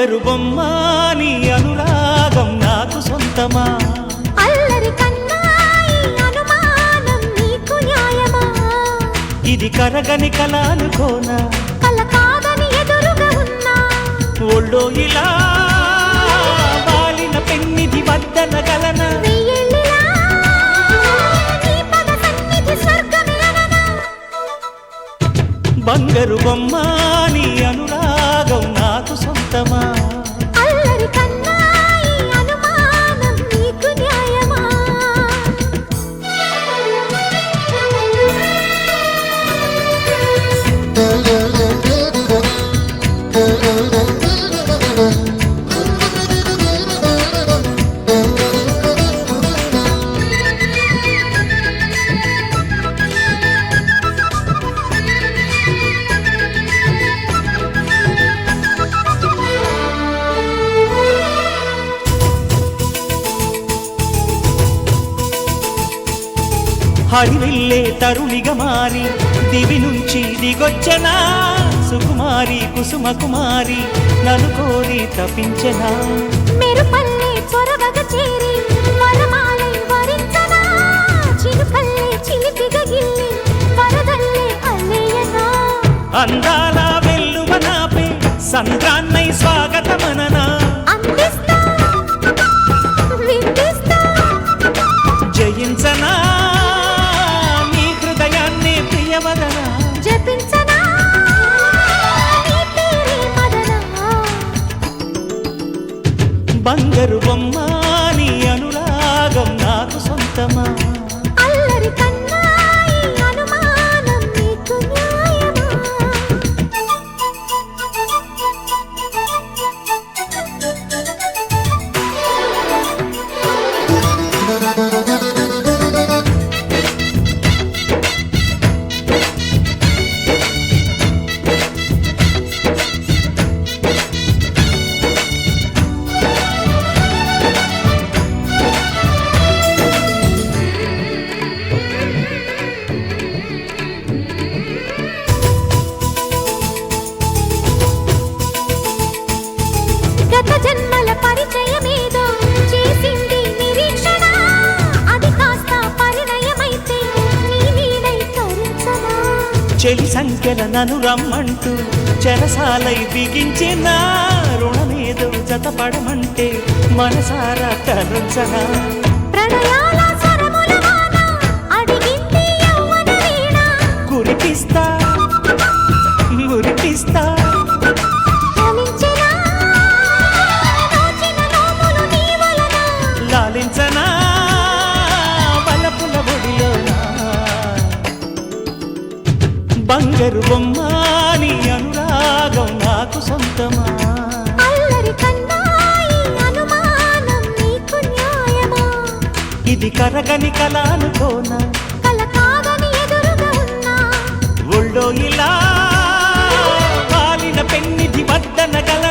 బంగారు బొమ్మ నీ అనురాగం నాకు సొంతమా అల్లరి కన్నాయి అనుమానం నీకు న్యాయమా ఇది కరగని కల అనుకోనా కల కాదని ఎదురుగా ఉన్నా ఒళ్ళో ఇలా బాలిన పెన్నిది వద్దనగలన వెయ్యేళ్ళిలా నీ పద సన్నిధి స్వర్గమిలననా బంగారు బొమ్మ నీ అనురాగం నాకు సొంతమా అల్లరి కన్నాయి అనుమానం నీకు న్యాయమా హరివిల్లే తరుణిగా మారి దివి నుంచి దిగొచ్చనా సుకుమారి కుసుమ కుమారి నన్ను కోరి తపించనా మెరుపల్లే చొరవగా చేరి వరమాలై వరించనా చినుకల్లే చిలిపిగా గిల్లి వరదల్లే అల్లేయనా అందాల వెల్లువ నాపే సంద్రాన్నై స్వాగతమననా అందిస్తా విందిస్తా జయించనా నీ హృదయాన్ని ప్రియవదనా జపించనా నీ పేరే మదనా బంగారు బొమ్మ నీ అనురాగం నాకు సొంతమా అల్లరి కన్నాయి అనుమానం నీకు న్యాయమా గత జన్మల పరిచయమేదో చేసింది నిరీక్షణ అది కాస్త పరిణయమైతే నీ నీడై తరించనా చెలి సంఖ్యల నన్ను రమ్మంటూ చెరసాలై బిగించిన రుణమేదో జతపడమంటే మనసారా తరంచనా ప్రణయాల స్వరముల వాన అడిగింది యవ్వన వీణ కురిపిస్తా మురిపిస్తా ఫలించెనా నోచిన నోములు నీ వలన లాలించనా బలపుల ఒడిలోనా బంగారు బొమ్మ నీ అనురాగం నాకు సొంతమా అల్లరి కన్నాయి అనుమానం నీకు న్యాయమా ఇది కరగని కల అనుకోనా కల కాదని ఎదురుగా ఉన్నా ఒళ్ళో ఇలా బాలిన పెన్నిది వద్దనగల